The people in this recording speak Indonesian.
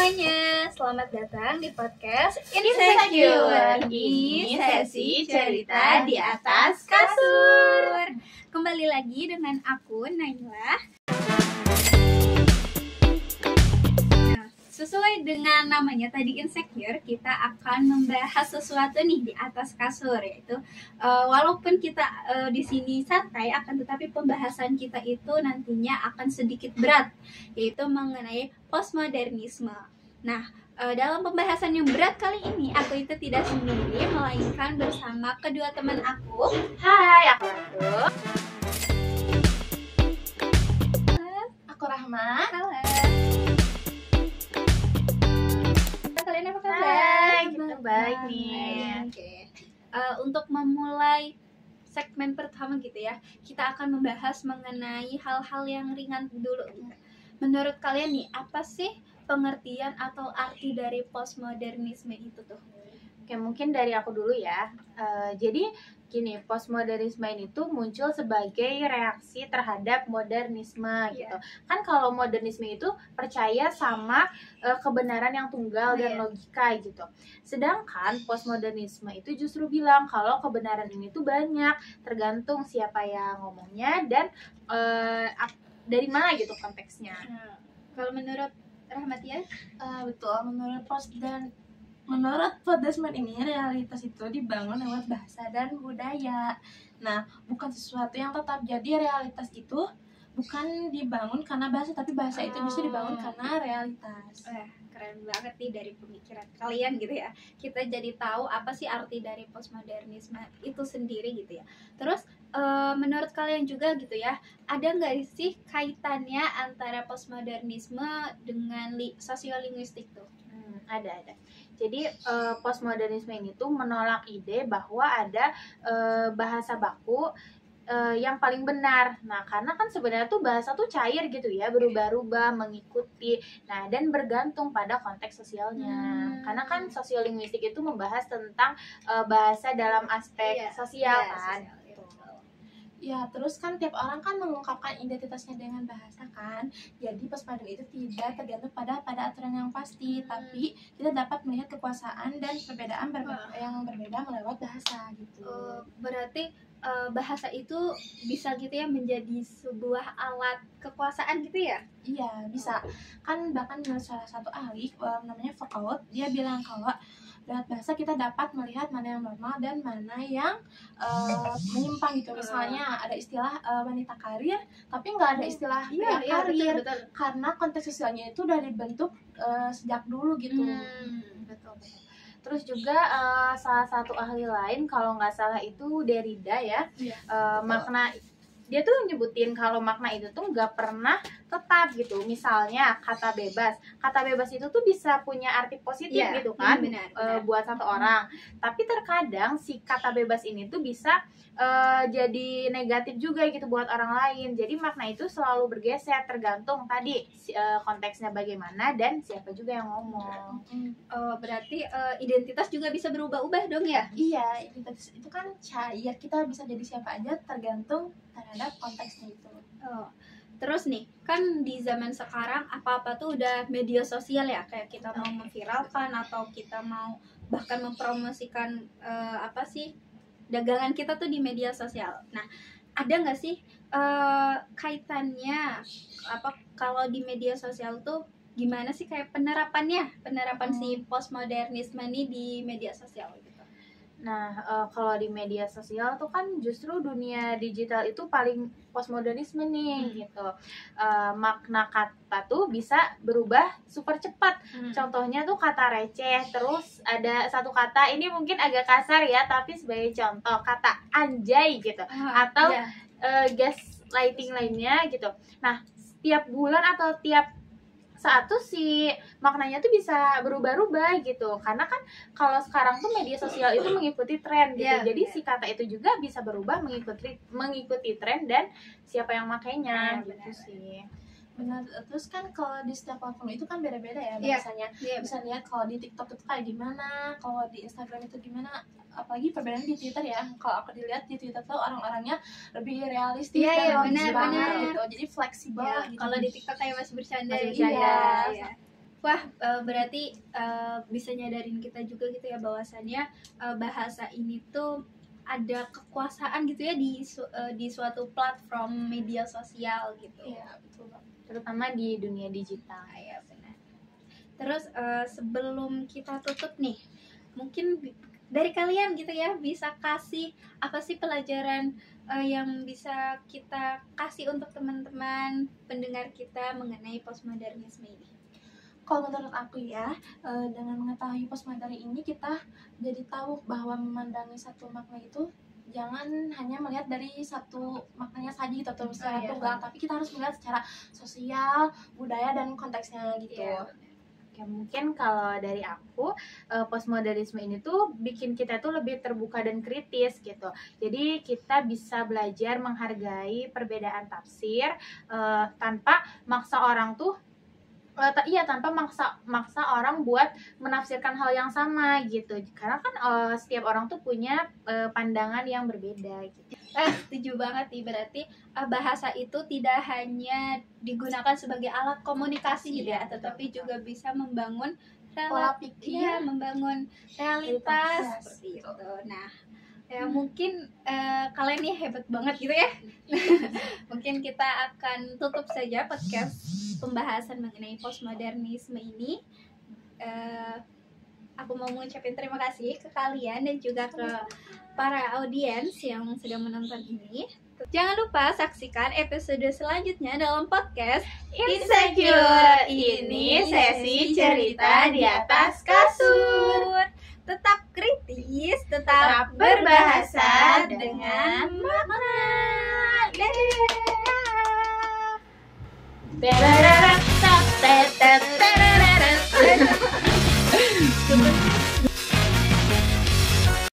semuanya, selamat datang di podcast Insecure. Ini sesi cerita di atas kasur. Kembali lagi dengan aku, Naila. Nah, sesuai dengan namanya tadi Insecure, kita akan membahas sesuatu nih di atas kasur, yaitu walaupun kita di sini santai, akan tetapi pembahasan kita itu nantinya akan sedikit berat, yaitu mengenai postmodernisme. Nah, dalam pembahasan yang berat kali ini, aku itu tidak sendiri, melainkan bersama kedua teman aku. Hai, aku Ratu. Aku Rahma. Halo. Kalian apa kabar? Hai, kita baik nih. Oke. Untuk memulai segmen pertama gitu ya, kita akan membahas mengenai hal-hal yang ringan dulu. Menurut kalian nih, apa sih pengertian atau arti dari postmodernisme itu tuh? Oke, mungkin dari aku dulu ya. Jadi gini, postmodernisme ini tuh muncul sebagai reaksi terhadap modernisme gitu. Kan kalau modernisme itu percaya sama kebenaran yang tunggal dan logika gitu. Sedangkan postmodernisme itu justru bilang kalau kebenaran ini tuh banyak, tergantung siapa yang ngomongnya dan dari mana gitu konteksnya. Kalau menurut Rahmat ya? Betul, menurut postmodernisme ini realitas itu dibangun lewat bahasa dan budaya. Nah, bukan sesuatu yang tetap. Jadi realitas itu bukan dibangun karena bahasa, tapi bahasa itu justru dibangun karena realitas. Keren banget nih dari pemikiran kalian gitu ya. Kita jadi tahu apa sih arti dari postmodernisme itu sendiri gitu ya. Terus menurut kalian juga gitu ya, ada nggak sih kaitannya antara postmodernisme dengan sosiolinguistik tuh? Ada. Jadi postmodernisme ini tuh menolak ide bahwa ada bahasa baku yang paling benar. Nah, karena kan sebenarnya tuh bahasa tuh cair gitu ya, berubah-ubah, mengikuti, nah dan bergantung pada konteks sosialnya. Karena kan sosiolinguistik itu membahas tentang bahasa dalam aspek sosial kan. Ya, terus kan tiap orang kan mengungkapkan identitasnya dengan bahasa kan. Jadi postmodern itu tidak tergantung pada aturan yang pasti, tapi kita dapat melihat kekuasaan dan perbedaan yang berbeda melewat bahasa gitu. Berarti bahasa itu bisa gitu ya menjadi sebuah alat kekuasaan gitu ya? Iya, bisa. Kan bahkan menurut salah satu ahli namanya Foucault, dia bilang kalau lewat bahasa kita dapat melihat mana yang normal dan mana yang menyimpang gitu. Misalnya ada istilah wanita karir, tapi nggak ada istilah pria karir, betul. karena konteks sosialnya itu udah dibentuk sejak dulu gitu. Betul. Terus juga salah satu ahli lain kalau nggak salah itu Derrida ya, makna dia tuh nyebutin kalau makna itu tuh nggak pernah tetap gitu. Misalnya kata bebas itu tuh bisa punya arti positif gitu kan, benar. Buat satu orang. Tapi terkadang si kata bebas ini tuh bisa jadi negatif juga gitu buat orang lain. Jadi makna itu selalu bergeser tergantung tadi konteksnya bagaimana dan siapa juga yang ngomong. Berarti identitas juga bisa berubah-ubah dong ya? Iya, identitas itu kan cair, kita bisa jadi siapa aja tergantung terhadap konteksnya itu. Terus nih, kan di zaman sekarang apa-apa tuh udah media sosial ya, kayak kita mau memviralkan atau kita mau bahkan mempromosikan dagangan kita tuh di media sosial. Nah, ada nggak sih kaitannya kalau di media sosial tuh gimana sih kayak penerapan si postmodernisme ini di media sosial gitu? Nah, kalau di media sosial tuh kan justru dunia digital itu paling postmodernisme nih gitu. Makna kata tuh bisa berubah super cepat. Contohnya tuh kata receh, terus ada satu kata ini mungkin agak kasar ya, tapi sebagai contoh kata anjay gitu, atau gaslighting lainnya gitu. Nah, setiap bulan atau tiap saat tuh si maknanya tuh bisa berubah-ubah gitu, karena kan kalau sekarang tuh media sosial itu mengikuti tren gitu, jadi si kata itu juga bisa berubah mengikuti tren dan siapa yang makainya gitu sih. Benar. Terus kan kalau di setiap platform itu kan beda-beda ya bahasanya. Bisa lihat kalau di TikTok itu kayak gimana, kalau di Instagram itu gimana, apalagi perbedaan di Twitter ya. Kalau aku dilihat di Twitter tuh orang-orangnya lebih realistis dan benar gitu. Jadi fleksibel gitu. Kalau di TikTok kayak masih bercanda. Iya. Wah, berarti bisa nyadarin kita juga gitu ya bahwasannya bahasa ini tuh ada kekuasaan gitu ya di suatu platform media sosial gitu. Iya, betul Bang. Terutama di dunia digital. Ya, benar. Terus sebelum kita tutup nih, mungkin dari kalian gitu ya bisa kasih apa sih pelajaran yang bisa kita kasih untuk teman-teman pendengar kita mengenai postmodernisme ini? Kalau menurut aku ya, dengan mengetahui postmodern ini kita jadi tahu bahwa memandangi satu makna itu jangan hanya melihat dari satu maknanya saja gitu atau secara tunggal, tapi kita harus melihat secara sosial, budaya dan konteksnya gitu. Iya. Ya, mungkin kalau dari aku postmodernisme ini tuh bikin kita tuh lebih terbuka dan kritis gitu. Jadi kita bisa belajar menghargai perbedaan tafsir tanpa maksa orang tuh tanpa maksa orang buat menafsirkan hal yang sama gitu. Karena kan setiap orang tuh punya pandangan yang berbeda gitu. Setuju banget nih, berarti bahasa itu tidak hanya digunakan sebagai alat komunikasi gitu ya, tetapi juga bisa membangun Pola pikir, membangun realitas Yes. seperti itu. Nah, ya mungkin kalian nih hebat banget gitu ya. Mungkin kita akan tutup saja podcast pembahasan mengenai postmodernisme ini. Aku mau mengucapkan terima kasih ke kalian dan juga ke para audiens yang sedang menonton ini. Jangan lupa saksikan episode selanjutnya dalam podcast Insecure. Ini sesi cerita di atas kasur. Tetap kritis, Tetap tetap berbahasa berbahasa dengan dengan makna. Dadah.